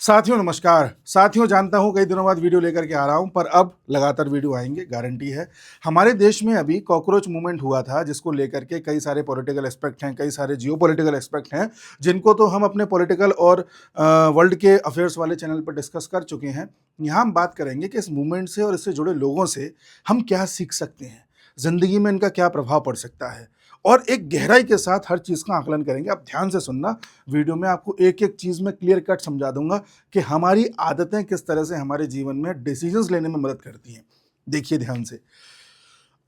साथियों नमस्कार। साथियों जानता हूं कई दिनों बाद वीडियो लेकर के आ रहा हूं, पर अब लगातार वीडियो आएंगे, गारंटी है। हमारे देश में अभी कॉकरोच मूवमेंट हुआ था, जिसको लेकर के कई सारे पॉलिटिकल एस्पेक्ट हैं, कई सारे जियोपॉलिटिकल एस्पेक्ट हैं, जिनको तो हम अपने पॉलिटिकल और वर्ल्ड के अफेयर्स वाले चैनल पर डिस्कस कर चुके हैं। यहाँ हम बात करेंगे कि इस मूवमेंट से और इससे जुड़े लोगों से हम क्या सीख सकते हैं, जिंदगी में इनका क्या प्रभाव पड़ सकता है, और एक गहराई के साथ हर चीज़ का आकलन करेंगे। आप ध्यान से सुनना, वीडियो में आपको एक एक चीज़ में क्लियर कट समझा दूंगा कि हमारी आदतें किस तरह से हमारे जीवन में डिसीजंस लेने में मदद करती हैं। देखिए ध्यान से।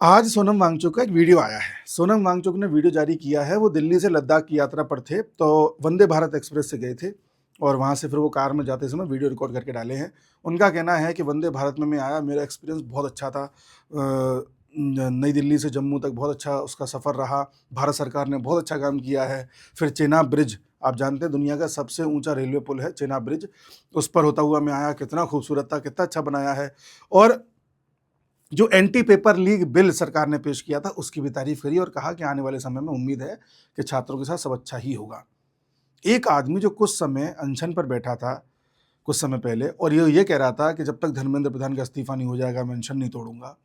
आज सोनम वांगचुक का एक वीडियो आया है। सोनम वांगचुक ने वीडियो जारी किया है। वो दिल्ली से लद्दाख की यात्रा पर थे, तो वंदे भारत एक्सप्रेस से गए थे और वहाँ से फिर वो कार में जाते समय वीडियो रिकॉर्ड करके डाले हैं। उनका कहना है कि वंदे भारत में मैं आया, मेरा एक्सपीरियंस बहुत अच्छा था। नई दिल्ली से जम्मू तक बहुत अच्छा उसका सफ़र रहा। भारत सरकार ने बहुत अच्छा काम किया है। फिर चेनाब ब्रिज, आप जानते हैं दुनिया का सबसे ऊंचा रेलवे पुल है चेनाब ब्रिज, उस पर होता हुआ मैं आया, कितना खूबसूरत था, कितना अच्छा बनाया है। और जो एंटी पेपर लीक बिल सरकार ने पेश किया था उसकी भी तारीफ करी और कहा कि आने वाले समय में उम्मीद है कि छात्रों के साथ सब अच्छा ही होगा। एक आदमी जो कुछ समय अनशन पर बैठा था कुछ समय पहले, और ये कह रहा था कि जब तक धर्मेंद्र प्रधान का इस्तीफा नहीं हो जाएगा मैं अनशन नहीं तोड़ूंगा,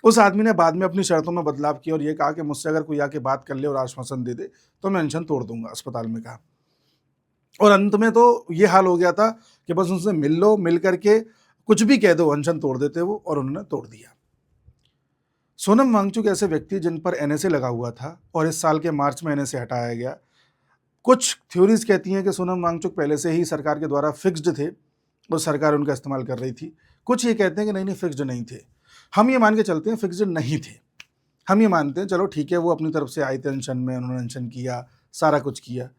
उस आदमी ने बाद में अपनी शर्तों में बदलाव किया और ये कहा कि मुझसे अगर कोई आके बात कर ले और आश्वासन दे दे तो मैं अनशन तोड़ दूंगा, अस्पताल में कहा। और अंत में तो ये हाल हो गया था कि बस उनसे मिल लो, मिल करके कुछ भी कह दो, अनशन तोड़ देते वो, और उन्होंने तोड़ दिया। सोनम वांगचुक ऐसे व्यक्ति जिन पर एनएसए लगा हुआ था और इस साल के मार्च में एनएसए हटाया गया। कुछ थ्योरीज कहती हैं कि सोनम वांगचुक पहले से ही सरकार के द्वारा फिक्स्ड थे और सरकार उनका इस्तेमाल कर रही थी। कुछ ये कहते हैं कि नहीं फिक्स्ड नहीं थे। हम ये मान के चलते हैं फिक्स्ड नहीं थे। हम ये मानते हैं चलो ठीक है, वो अपनी तरफ से आए थे अनशन में, उन्होंने अनशन किया, सारा कुछ किया।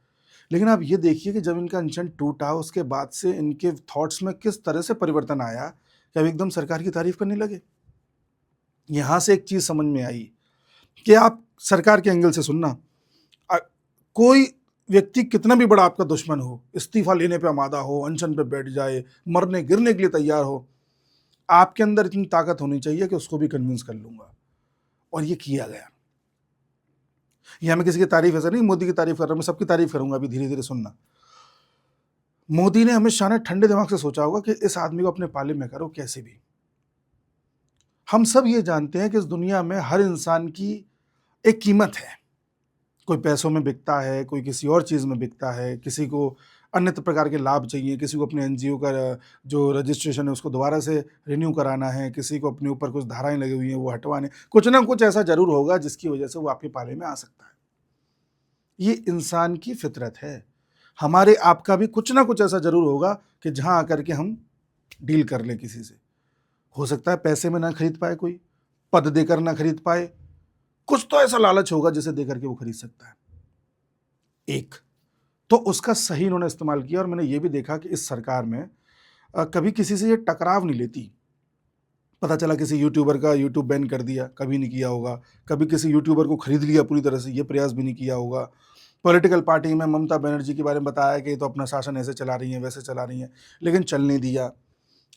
लेकिन आप ये देखिए कि जब इनका अनशन टूटा उसके बाद से इनके थॉट्स में किस तरह से परिवर्तन आया कि अब एकदम सरकार की तारीफ करने लगे। यहाँ से एक चीज़ समझ में आई कि आप सरकार के एंगल से सुनना, कोई व्यक्ति कितना भी बड़ा आपका दुश्मन हो, इस्तीफा लेने पे आमादा हो, अनशन पे बैठ जाए, मरने गिरने के लिए तैयार हो, आपके अंदर इतनी ताकत होनी चाहिए कि उसको भी कन्विंस कर लूंगा। और ये किया गया। यहाँ मैं किसी की तारीफ ऐसा नहीं मोदी की तारीफ कर रहा हूं, मैं सबकी तारीफ करूंगा अभी, धीरे धीरे सुनना। मोदी ने, अमित शाह ने ठंडे दिमाग से सोचा होगा कि इस आदमी को अपने पाले में करो कैसे भी। हम सब ये जानते हैं कि इस दुनिया में हर इंसान की एक कीमत है। कोई पैसों में बिकता है, कोई किसी और चीज़ में बिकता है, किसी को अन्य प्रकार के लाभ चाहिए, किसी को अपने एनजीओ का जो रजिस्ट्रेशन है उसको दोबारा से रिन्यू कराना है, किसी को अपने ऊपर कुछ धाराएं लगी हुई हैं वो हटवाने, कुछ ना कुछ ऐसा जरूर होगा जिसकी वजह से वो आपके पाले में आ सकता है। ये इंसान की फितरत है। हमारे आपका भी कुछ ना कुछ ऐसा जरूर होगा कि जहां आकर के हम डील कर लें किसी से। हो सकता है पैसे में ना खरीद पाए, कोई पद देकर ना खरीद पाए, कुछ तो ऐसा लालच होगा जिसे देकर के वो खरीद सकता है। एक तो उसका सही इन्होंने इस्तेमाल किया। और मैंने ये भी देखा कि इस सरकार में कभी किसी से ये टकराव नहीं लेती। पता चला किसी यूट्यूबर का यूट्यूब बैन कर दिया, कभी नहीं किया होगा। कभी किसी यूट्यूबर को खरीद लिया पूरी तरह से, ये प्रयास भी नहीं किया होगा। पॉलिटिकल पार्टी में ममता बनर्जी के बारे में बताया कि ये तो अपना शासन ऐसे चला रही हैं, वैसे चला रही हैं, लेकिन चलने दिया,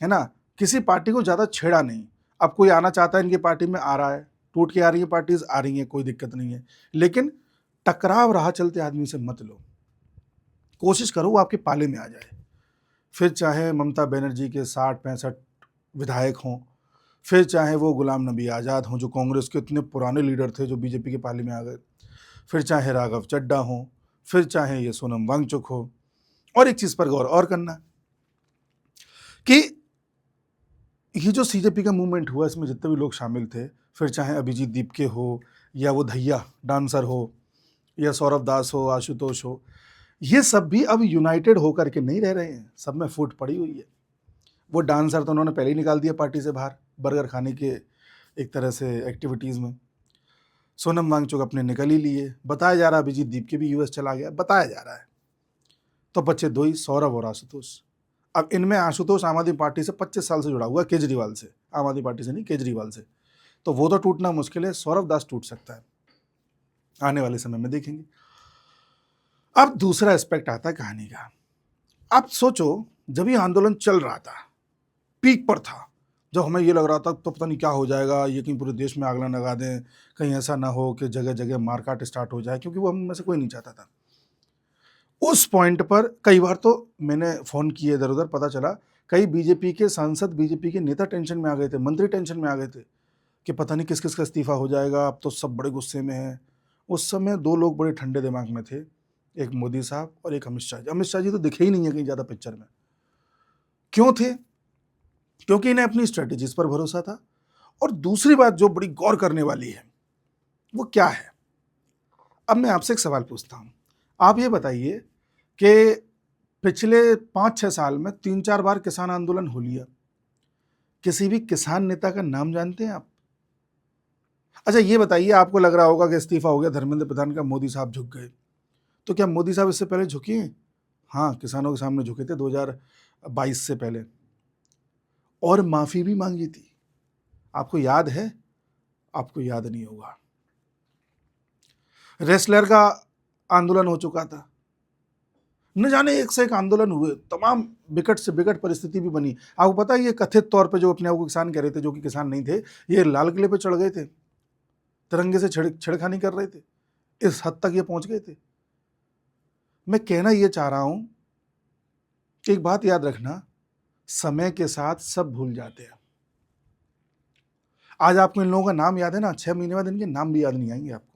है ना। किसी पार्टी को ज़्यादा छेड़ा नहीं। अब कोई आना चाहता है इनकी पार्टी में, आ रहा है, टूट के आ रही है पार्टीज, आ रही हैं, कोई दिक्कत नहीं है। लेकिन टकराव राह चलते आदमी से मत लो, कोशिश करो वो आपके पाले में आ जाए। फिर चाहे ममता बनर्जी के 60-65 विधायक हों, फिर चाहे वो गुलाम नबी आज़ाद हों जो कांग्रेस के इतने पुराने लीडर थे जो बीजेपी के पाले में आ गए, फिर चाहे राघव चड्ढा हों, फिर चाहे ये सोनम वांगचुक हो। और एक चीज़ पर गौर और करना कि ये जो सीजेपी का मूवमेंट हुआ इसमें जितने भी लोग शामिल थे, फिर चाहे अभिजीत दीपके हो, या वो धैया डांसर हो, या सौरभ दास हो, आशुतोष हो, ये सब भी अब यूनाइटेड होकर के नहीं रह रहे हैं। सब में फूट पड़ी हुई है। वो डांसर तो उन्होंने पहले ही निकाल दिया पार्टी से बाहर, बर्गर खाने के एक तरह से एक्टिविटीज़ में। सोनम वांगचुक अपने निकल ही लिए। बताया जा रहा है अभिजीत दीपके भी यूएस चला गया, बताया जा रहा है। तो बच्चे दो ही, सौरभ और आशुतोष। अब इनमें आशुतोष आम आदमी पार्टी से 25 साल से जुड़ा हुआ है, केजरीवाल से, आम आदमी पार्टी से नहीं, केजरीवाल से। तो वो तो टूटना मुश्किल है, सौरभ दास टूट सकता है, आने वाले समय में देखेंगे। अब दूसरा एस्पेक्ट आता है कहानी का। आप सोचो, जब ये आंदोलन चल रहा था, पीक पर था, जब हमें ये लग रहा था तो पता नहीं क्या हो जाएगा, ये कहीं पूरे देश में आग ना लगा दें, कहीं ऐसा ना हो कि जगह जगह मारकाट स्टार्ट हो जाए, क्योंकि वो हम में से कोई नहीं चाहता था। उस पॉइंट पर कई बार तो मैंने फ़ोन किए इधर उधर, पता चला कई बीजेपी के सांसद, बीजेपी के नेता टेंशन में आ गए थे, मंत्री टेंशन में आ गए थे कि पता नहीं किस किस का इस्तीफा हो जाएगा, अब तो सब बड़े गुस्से में हैं। उस समय दो लोग बड़े ठंडे दिमाग में थे, एक मोदी साहब और एक अमित शाह जी। अमित शाह जी तो दिखे ही नहीं है कहीं ज़्यादा पिक्चर में। क्यों थे? क्योंकि इन्हें अपनी स्ट्रेटजीज पर भरोसा था। और दूसरी बात जो बड़ी गौर करने वाली है वो क्या है? अब मैं आपसे एक सवाल पूछता हूं, आप ये बताइए कि पिछले 5-6 साल में 3-4 बार किसान आंदोलन हो लिया, किसी भी किसान नेता का नाम जानते हैं आप? अच्छा ये बताइए, आपको लग रहा होगा कि इस्तीफा हो गया धर्मेंद्र प्रधान का, मोदी साहब झुक गए, तो क्या मोदी साहब इससे पहले झुके हैं? हाँ, किसानों के सामने झुके थे 2022 से पहले, और माफी भी मांगी थी। आपको याद है? आपको याद नहीं होगा। रेसलर का आंदोलन हो चुका था, न जाने एक से एक आंदोलन हुए, तमाम विकट से विकट परिस्थिति भी बनी। आपको पता है ये कथित तौर पे जो अपने आप को किसान कह रहे थे, जो कि किसान नहीं थे, ये लाल किले पे चढ़ गए थे, तिरंगे से छेड़खानी कर रहे थे, इस हद तक ये पहुंच गए थे। मैं कहना ये चाह रहा हूं कि एक बात याद रखना, समय के साथ सब भूल जाते हैं। आज आपको इन लोगों का नाम याद है ना, 6 महीने बाद इनके नाम भी याद नहीं आएंगे आपको।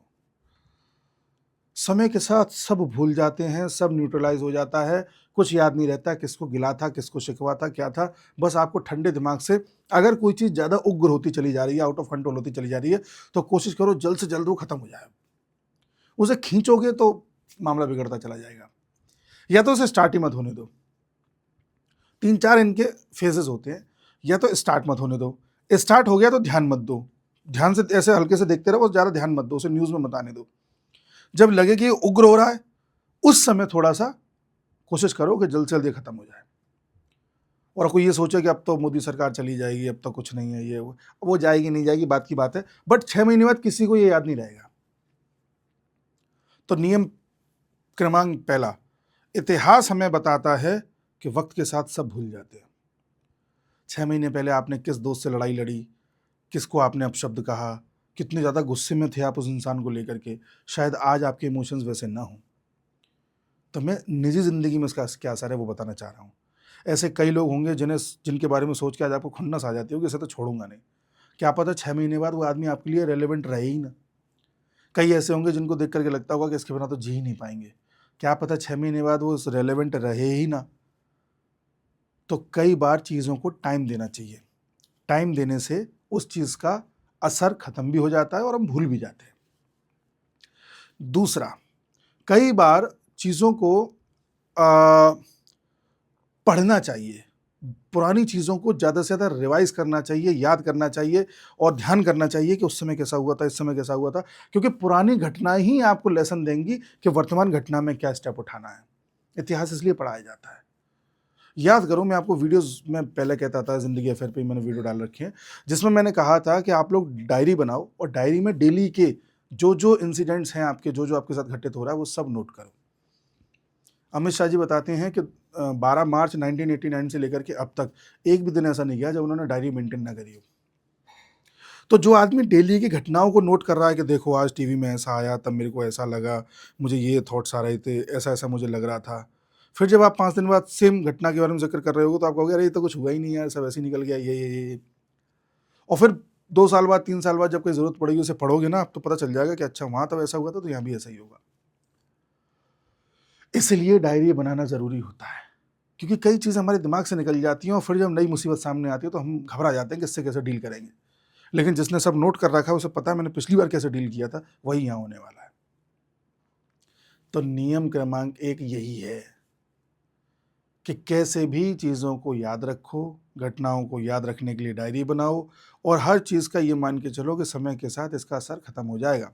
समय के साथ सब भूल जाते हैं, सब न्यूट्रलाइज हो जाता है, कुछ याद नहीं रहता किसको गिला था, किसको शिकवा था, क्या था। बस आपको ठंडे दिमाग से, अगर कोई चीज़ ज़्यादा उग्र होती चली जा रही है, आउट ऑफ कंट्रोल होती चली जा रही है, तो कोशिश करो जल्द से जल्द वो खत्म हो जाए। उसे खींचोगे तो मामला बिगड़ता चला जाएगा। या तो उसे स्टार्ट ही मत होने दो। 3-4 इनके फेजेस होते हैं, या तो स्टार्ट मत होने दो, स्टार्ट हो गया तो ध्यान मत दो, ध्यान से ऐसे हल्के से देखते रहो, ज़्यादा ध्यान मत दो, उसे न्यूज़ में मत आने दो। जब लगे कि उग्र हो रहा है, उस समय थोड़ा सा कोशिश करो कि जल्द से जल्द ये खत्म हो जाए। और कोई ये सोचे कि अब तो मोदी सरकार चली जाएगी, अब तो कुछ नहीं है, ये वो जाएगी नहीं जाएगी बात की बात है, बट 6 महीने बाद किसी को ये याद नहीं रहेगा। तो नियम क्रमांक पहला, इतिहास हमें बताता है कि वक्त के साथ सब भूल जाते हैं। 6 महीने पहले आपने किस दोस्त से लड़ाई लड़ी, किसको आपने अपशब्द कहा, कितने ज़्यादा गुस्से में थे आप उस इंसान को लेकर के, शायद आज आपके इमोशंस वैसे ना हों। तो मैं निजी ज़िंदगी में इसका क्या असर है वो बताना चाह रहा हूँ। ऐसे कई लोग होंगे जिनके बारे में सोच के आज आपको खुन्नस आ जाती होगी, इसे तो छोड़ूंगा नहीं। क्या पता 6 महीने बाद वो आदमी आपके लिए रेलेवेंट रहे ही ना। कई ऐसे होंगे जिनको देख करके लगता होगा कि इसके बिना तो जी ही नहीं पाएंगे। क्या पता 6 महीने बाद वो रेलेवेंट रहे ही ना। तो कई बार चीज़ों को टाइम देना चाहिए। टाइम देने से उस चीज़ का असर खत्म भी हो जाता है और हम भूल भी जाते हैं। दूसरा, कई बार चीज़ों को पढ़ना चाहिए, पुरानी चीज़ों को ज़्यादा से ज़्यादा रिवाइज़ करना चाहिए, याद करना चाहिए और ध्यान करना चाहिए कि उस समय कैसा हुआ था, इस समय कैसा हुआ था, क्योंकि पुरानी घटनाएँ ही आपको लेसन देंगी कि वर्तमान घटना में क्या स्टेप उठाना है। इतिहास इसलिए पढ़ाया जाता है। याद करो, मैं आपको वीडियोज़ में पहले कहता था, ज़िंदगी अफ़ेयर पे मैंने वीडियो डाल रखी है, जिसमें मैंने कहा था कि आप लोग डायरी बनाओ और डायरी में डेली के जो इंसिडेंट्स हैं आपके, जो आपके साथ घटित हो रहा है, वो सब नोट करो। अमित शाह जी बताते हैं कि 12 मार्च 1989 से लेकर के अब तक एक भी दिन ऐसा नहीं गया जब उन्होंने डायरी मेंटेन ना करी हो। तो जो आदमी डेली की घटनाओं को नोट कर रहा है कि देखो आज टीवी में ऐसा आया, तब मेरे को ऐसा लगा, मुझे ये थॉट्स आ रहे थे, ऐसा ऐसा मुझे लग रहा था। फिर जब आप 5 दिन बाद सेम घटना के बारे में जिक्र कर रहे हो तो आप कहोगे अरे ये तो कुछ हुआ ही नहीं है, सब ऐसे ही निकल गया, ये। और फिर 2 साल बाद, 3 साल बाद जब कोई ज़रूरत पड़ेगी उसे पढ़ोगे ना, तो पता चल जाएगा कि अच्छा वहाँ तब ऐसा हुआ था तो यहाँ भी ऐसा ही होगा। इसलिए डायरी बनाना ज़रूरी होता है, क्योंकि कई चीज़ें हमारे दिमाग से निकल जाती हैं और फिर जब नई मुसीबत सामने आती है तो हम घबरा जाते हैं कि इससे कैसे डील करेंगे। लेकिन जिसने सब नोट कर रखा है उसे पता है मैंने पिछली बार कैसे डील किया था, वही यहाँ होने वाला है। तो नियम क्रमांक 1 यही है कि कैसे भी चीज़ों को याद रखो, घटनाओं को याद रखने के लिए डायरी बनाओ और हर चीज़ का ये मान के चलो कि समय के साथ इसका असर खत्म हो जाएगा।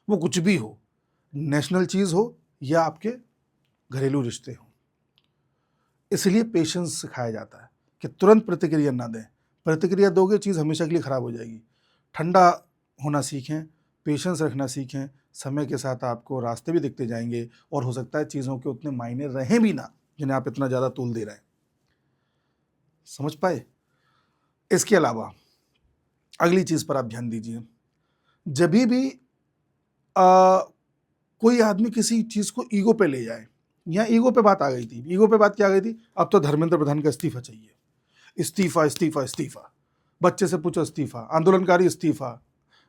वो कुछ भी हो, नेशनल चीज़ हो या आपके घरेलू रिश्ते हों। इसलिए पेशेंस सिखाया जाता है कि तुरंत प्रतिक्रिया ना दें। प्रतिक्रिया दोगे चीज़ हमेशा के लिए ख़राब हो जाएगी। ठंडा होना सीखें, पेशेंस रखना सीखें, समय के साथ आपको रास्ते भी दिखते जाएंगे और हो सकता है चीज़ों के उतने मायने रहें भी ना जिन्हें आप इतना ज़्यादा तूल दे रहे हैं। समझ पाए? इसके अलावा अगली चीज़ पर आप ध्यान दीजिए, जभी भी कोई आदमी किसी चीज़ को ईगो पे ले जाए, यहाँ ईगो पे बात आ गई थी। ईगो पे बात क्या आ गई थी, अब तो धर्मेंद्र प्रधान का इस्तीफा चाहिए, इस्तीफा इस्तीफा इस्तीफा, बच्चे से पूछो इस्तीफा, आंदोलनकारी इस्तीफा,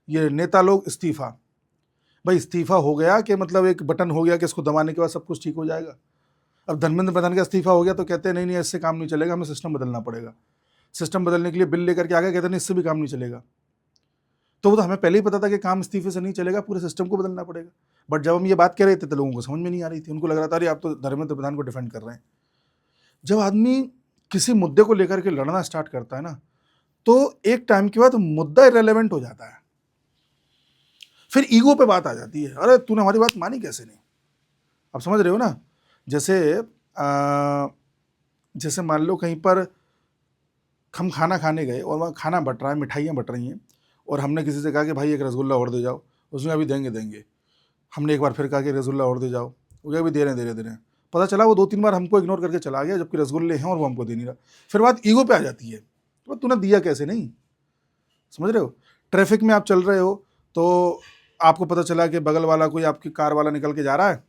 ये नेता लोग इस्तीफा। भाई इस्तीफा हो गया कि मतलब एक बटन हो गया कि इसको दबाने के बाद सब कुछ ठीक हो जाएगा। अब धर्मेंद्र प्रधान का इस्तीफा हो गया तो कहते हैं नहीं नहीं इससे काम नहीं चलेगा, हमें सिस्टम बदलना पड़ेगा। सिस्टम बदलने के लिए बिल लेकर के आ गए, कहते नहीं इससे भी काम नहीं चलेगा। तो वो तो हमें पहले ही पता था कि काम इस्तीफे से नहीं चलेगा, पूरे सिस्टम को बदलना पड़ेगा। बट जब हम ये बात कह रहे थे तो लोगों को समझ में नहीं आ रही थी, उनको लग रहा था अरे आप तो धर्मेंद्र प्रधान को डिफेंड कर रहे हैं। जब आदमी किसी मुद्दे को लेकर के लड़ना स्टार्ट करता है ना, तो एक टाइम के बाद मुद्दा इरेलेवेंट हो जाता है, फिर ईगो पे बात आ जाती है, अरे तूने हमारी बात मानी कैसे नहीं। आप समझ रहे हो ना, जैसे मान लो कहीं पर हम खाना खाने गए और वहाँ खाना बट रहा है, मिठाइयाँ बट रही हैं, और हमने किसी से कहा कि भाई एक रसगुल्ला और दे जाओ, उसने अभी देंगे देंगे। हमने एक बार फिर कहा कि रसगुल्ला और दे जाओ, वो क्या अभी दे रहे हैं। पता चला वो 2-3 बार हमको इग्नोर करके चला गया, जबकि रसगुल्ले हैं और वो हमको दे नहीं रहा। फिर बात ईगो पे आ जाती है, तो तूने दिया कैसे नहीं। समझ रहे हो, ट्रैफिक में आप चल रहे हो तो आपको पता चला कि बगल वाला कोई आपकी कार वाला निकल के जा रहा है,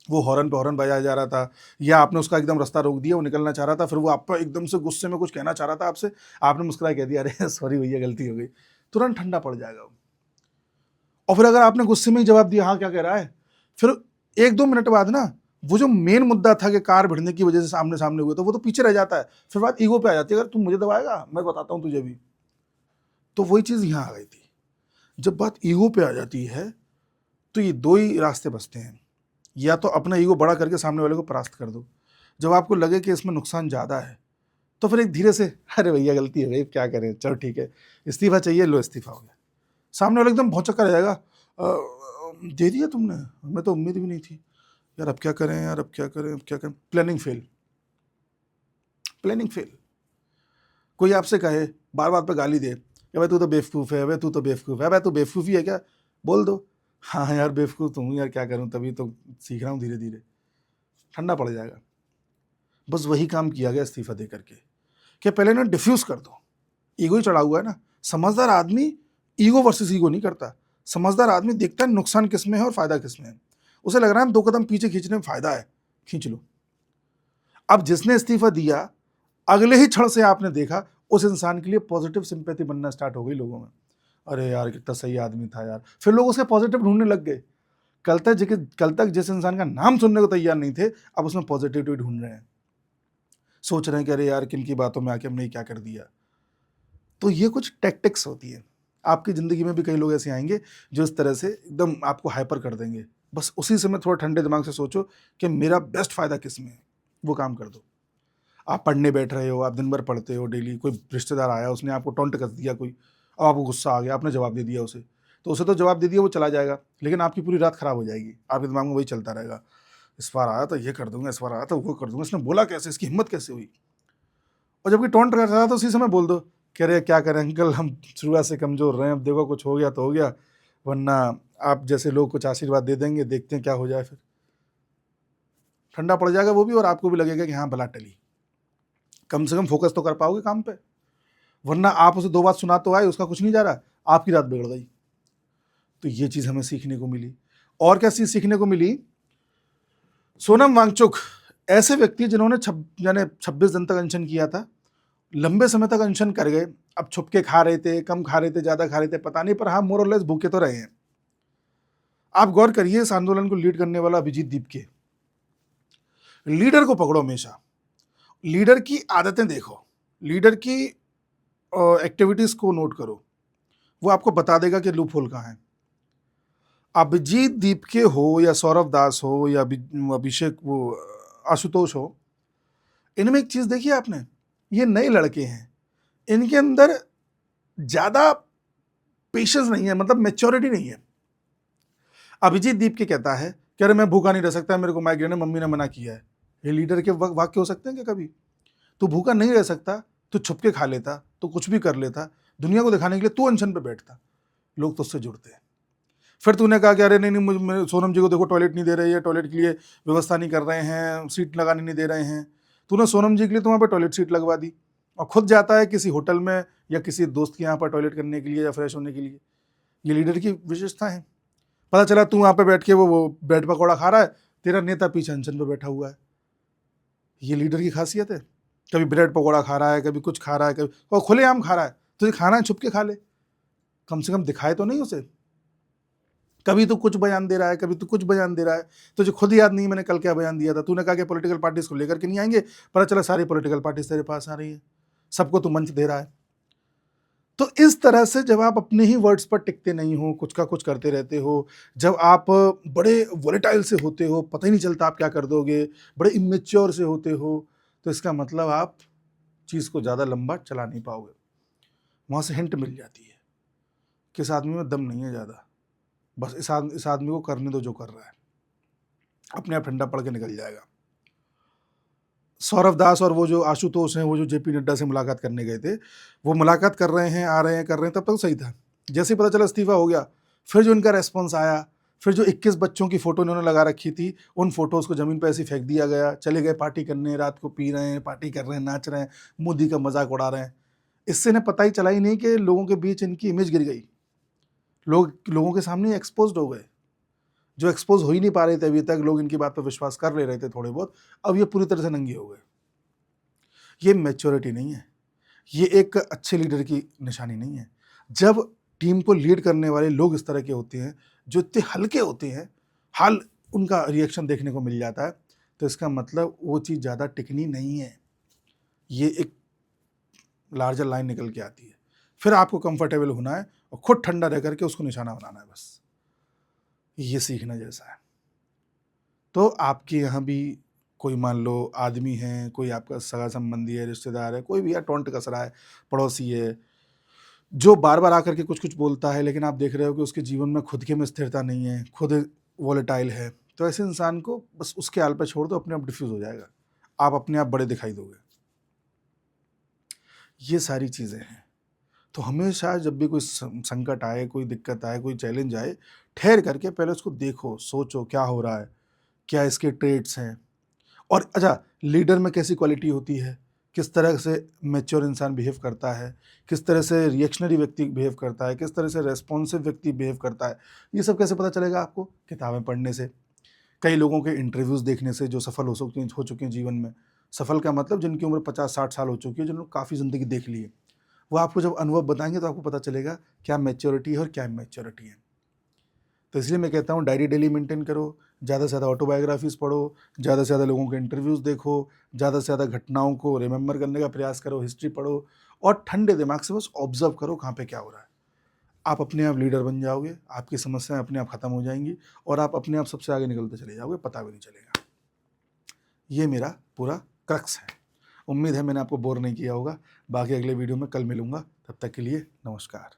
वो हॉर्न पे हॉर्न बजाया जा रहा था, या आपने उसका एकदम रास्ता रोक दिया, वो निकलना चाह रहा था, फिर वो आप पर एकदम से गुस्से में कुछ कहना चाह रहा था आपसे, आपने मुस्कुरा कह दिया अरे सॉरी भैया गलती हो गई, तुरंत ठंडा पड़ जाएगा वो। और फिर अगर आपने गुस्से में ही जवाब दिया हाँ क्या कह रहा है, फिर 1-2 मिनट बाद ना वो जो मेन मुद्दा था कि कार भिड़ने की वजह से सामने सामने हुए, तो वो तो पीछे रह जाता है, फिर बात ईगो पे आ जाती है, अगर तुम मुझे दबाएगा मैं बताता हूँ तुझे भी। तो वही चीज़ यहाँ आ गई थी, जब बात ईगो पे आ जाती है तो ये 2 ही रास्ते बचते हैं, या तो अपना ईगो बड़ा करके सामने वाले को परास्त कर दो, जब आपको लगे कि इसमें नुकसान ज़्यादा है तो फिर एक धीरे से अरे भैया गलती हो गई क्या करें, चलो ठीक है इस्तीफा चाहिए, लो इस्तीफा हो गया। सामने वाला एकदम भौचक्का रह जाएगा, दे दिया तुमने, हमें तो उम्मीद भी नहीं थी यार, अब क्या करें यार, अब क्या करें, अब क्या करें। Planning fail, planning fail. कोई आपसे कहे बार बार पे गाली दे कि भाई तू तो बेवकूफ़ है, भाई तू तो बेवकूफ़ है, भाई तू बेवकूफ़ी है क्या, बोल दो हाँ यार बेवकूफ़ तो हूँ यार, क्या करूँ, तभी तो सीख रहा हूँ धीरे धीरे, ठंडा पड़ जाएगा। बस वही काम किया गया इस्तीफा दे करके, कि पहले ना डिफ्यूज़ कर दो, ईगो ही चढ़ा हुआ है ना। समझदार आदमी ईगो वर्सेस ईगो नहीं करता, समझदार आदमी देखता है नुकसान किस में है और फायदा किस में है, उसे लग रहा है 2 कदम पीछे खींचने में फायदा है, खींच लो। अब जिसने इस्तीफा दिया अगले ही क्षण से आपने देखा उस इंसान के लिए पॉजिटिव सिंपैथी बनना स्टार्ट हो गई लोगों में, अरे यार कितना सही आदमी था यार, फिर लोग उसके पॉजिटिव ढूंढने लग गए। कल तक जिस इंसान का नाम सुनने को तैयार नहीं थे, अब उसमें पॉजिटिविटी ढूंढ रहे हैं, सोच रहे हैं कि अरे यार किन की बातों में आके हमने क्या कर दिया। तो ये कुछ टैक्टिक्स होती है, आपकी ज़िंदगी में भी कई लोग ऐसे आएंगे जो इस तरह से एकदम आपको हाइपर कर देंगे। बस उसी समय थोड़ा ठंडे दिमाग से सोचो कि मेरा बेस्ट फ़ायदा किस में है, वो काम कर दो। आप पढ़ने बैठ रहे हो, आप दिन भर पढ़ते हो डेली, कोई रिश्तेदार आया उसने आपको टोंट कर दिया कोई, अब आपको गुस्सा आ गया, आपने जवाब दे दिया उसे, तो उसे तो जवाब दे दिया वो चला जाएगा, लेकिन आपकी पूरी रात खराब हो जाएगी, आपके दिमाग में वही चलता रहेगा, इस बार आया तो ये कर दूंगा, इस बार आया तो वो कर दूंगा, इसने बोला कैसे, इसकी हिम्मत कैसे हुई। और जबकि टोंट कर रहा था तो उसी समय बोल दो कह रहे क्या करें अंकल, हम शुरुआत से कमज़ोर रहे हैं, अब देखो कुछ हो गया तो हो गया, वरना आप जैसे लोग कुछ आशीर्वाद दे देंगे, देखते हैं क्या हो जाए। फिर ठंडा पड़ जाएगा वो भी, और आपको भी लगेगा कि हाँ भला टली, कम से कम फोकस तो कर पाओगे काम पे, वरना आप उसे 2 बात सुना तो आए, उसका कुछ नहीं जा रहा, आपकी रात बिगड़ गई। तो ये चीज़ हमें सीखने को मिली। और क्या चीज़ सीखने को मिली, सोनम वांगचुक ऐसे व्यक्ति जिन्होंने 26 दिन तक अनशन किया था, लंबे समय तक अनशन कर गए, अब छुप के खा रहे थे, कम खा रहे थे, ज़्यादा खा रहे थे पता नहीं, पर हाँ मोर और लेस भूखे तो रहे हैं। आप गौर करिए, इस आंदोलन को लीड करने वाला अभिजीत दीपके, लीडर को पकड़ो हमेशा, लीडर की आदतें देखो, लीडर की एक्टिविटीज़ को नोट करो, वो आपको बता देगा कि लूप होल कहाँ है। अभिजीत दीपके हो या सौरभ दास हो या अभिषेक वो आशुतोष हो, इनमें एक चीज़ देखिए आपने, ये नए लड़के हैं, इनके अंदर ज़्यादा पेशेंस नहीं है, मतलब मैच्योरिटी नहीं है। अभिजीत दीपके कहता है कि अरे मैं भूखा नहीं रह सकता, मेरे को माइग्रेन है, मम्मी ने मना किया है। ये लीडर के वाक्य हो सकते हैं क्या कभी? तू भूखा नहीं रह सकता, तू छुप के खा लेता, तो कुछ भी कर लेता, दुनिया को दिखाने के लिए तू अनशन पे बैठता, लोग तो उससे जुड़ते हैं। फिर तूने कहा कि अरे नहीं मुझे सोनम जी को देखो टॉयलेट नहीं दे रही है, टॉयलेट के लिए व्यवस्था नहीं कर रहे हैं, सीट लगाने नहीं दे रहे हैं, तूने सोनम जी के लिए तो वहाँ पर टॉयलेट सीट लगवा दी, और खुद जाता है किसी होटल में या किसी दोस्त के यहाँ पर टॉयलेट करने के लिए या फ्रेश होने के लिए। ये लीडर की विशेषता है। पता चला तू वहाँ पे बैठ के वो ब्रेड पकौड़ा खा रहा है, तेरा नेता पीछे अनशन पे बैठा हुआ है। ये लीडर की खासियत है। कभी ब्रेड पकौड़ा खा रहा है, कभी कुछ खा रहा है, कभी और खुलेआम खा रहा है। तुझे खाना है छुप के खा ले, कम से कम दिखाए तो नहीं उसे। कभी तो कुछ बयान दे रहा है, कभी तो कुछ बयान दे रहा है। तुझे खुद याद नहीं मैंने कल क्या बयान दिया था। तूने कहा कि पॉलिटिकल पार्टीज को लेकर के नहीं आएंगे, पता चला सारी पॉलिटिकल पार्टीज तेरे पास आ रही है, सबको तू मंच दे रहा है। तो इस तरह से जब आप अपने ही वर्ड्स पर टिकते नहीं हो, कुछ का कुछ करते रहते हो, जब आप बड़े वोलेटाइल से होते हो, पता ही नहीं चलता आप क्या कर दोगे, बड़े इमेच्योर से होते हो, तो इसका मतलब आप चीज़ को ज़्यादा लंबा चला नहीं पाओगे। वहाँ से हिंट मिल जाती है कि इस आदमी में दम नहीं है ज़्यादा, बस इस आदमी को करने दो जो कर रहा है, अपने आप ठंडा पड़ के निकल जाएगा। सौरभ दास और वो जो आशुतोष हैं, वो जो जेपी नड्डा से मुलाकात करने गए थे, वो मुलाकात कर रहे हैं, आ रहे हैं, कर रहे हैं, तब तक सही था। जैसे ही पता चला इस्तीफा हो गया, फिर जो इनका रेस्पॉन्स आया, फिर जो 21 बच्चों की फ़ोटो इन्होंने लगा रखी थी, उन फ़ोटोज़ को ज़मीन पर ऐसे फेंक दिया गया, चले गए पार्टी करने, रात को पी रहे हैं, पार्टी कर रहे हैं, नाच रहे हैं, मोदी का मजाक उड़ा रहे हैं। इससे इन्हें पता ही चला ही नहीं कि लोगों के बीच इनकी इमेज गिर गई, लोगों के सामने एक्सपोज्ड हो गए। जो एक्सपोज हो ही नहीं पा रहे थे अभी तक, लोग इनकी बात पर विश्वास कर ले रहे थे थोड़े बहुत, अब ये पूरी तरह से नंगे हो गए। ये मैच्योरिटी नहीं है, ये एक अच्छे लीडर की निशानी नहीं है। जब टीम को लीड करने वाले लोग इस तरह के होते हैं, जो इतने हल्के होते हैं, हाल उनका रिएक्शन देखने को मिल जाता है, तो इसका मतलब वो चीज़ ज़्यादा टिकनी नहीं है। ये एक लार्जर लाइन निकल के आती है। फिर आपको कंफर्टेबल होना है और खुद ठंडा रह करके उसको निशाना बनाना है बस। ये सीखना जैसा है। तो आपके यहाँ भी कोई मान लो आदमी है, कोई आपका सगा संबंधी है, रिश्तेदार है, कोई भी है, टोंट कस रहा है, पड़ोसी है, जो बार-बार आकर के कुछ-कुछ बोलता है, लेकिन आप देख रहे हो कि उसके जीवन में खुद के में स्थिरता नहीं है, खुद वोलेटाइल है, तो ऐसे इंसान को बस उसके हाल पे छोड़ दो, अपने आप डिफ्यूज़ हो जाएगा। आप अपने आप बड़े दिखाई दोगे। ये सारी चीज़ें हैं। तो हमेशा जब भी कोई संकट आए, कोई दिक्कत आए, कोई चैलेंज आए, ठहर करके पहले उसको देखो, सोचो क्या हो रहा है, क्या इसके ट्रेड्स हैं, और अच्छा लीडर में कैसी क्वालिटी होती है, किस तरह से मैच्योर इंसान बिहेव करता है, किस तरह से रिएक्शनरी व्यक्ति बिहेव करता है, किस तरह से रेस्पॉन्सिव व्यक्ति बिहेव करता है, ये सब कैसे पता चलेगा आपको? किताबें पढ़ने से, कई लोगों के इंटरव्यूज़ देखने से जो सफल हो चुके हैं जीवन में। सफल का मतलब जिनकी उम्र 50-60 साल हो चुकी है, जिन्होंने काफ़ी ज़िंदगी देख ली है। वो आपको जब अनुभव बताएँगे तो आपको पता चलेगा क्या मैच्योरिटी है और क्या इमैच्योरिटी है। तो इसलिए मैं कहता हूँ डायरी डेली मेंटेन करो, ज़्यादा से ज़्यादा ऑटोबायोग्राफीज़ पढ़ो, ज़्यादा से ज़्यादा लोगों के इंटरव्यूज़ देखो, ज़्यादा से ज़्यादा घटनाओं को रिमेंबर करने का प्रयास करो, हिस्ट्री पढ़ो और ठंडे दिमाग से बस ऑब्ज़र्व करो कहाँ पे क्या हो रहा है। आप अपने आप लीडर बन जाओगे, आपकी समस्याएँ अपने आप खत्म हो जाएँगी और आप अपने आप सबसे आगे निकलते चले जाओगे, पता भी नहीं चलेगा। ये मेरा पूरा क्रक्स है। उम्मीद है मैंने आपको बोर नहीं किया होगा। बाकी अगले वीडियो में कल मिलूँगा, तब तक के लिए नमस्कार।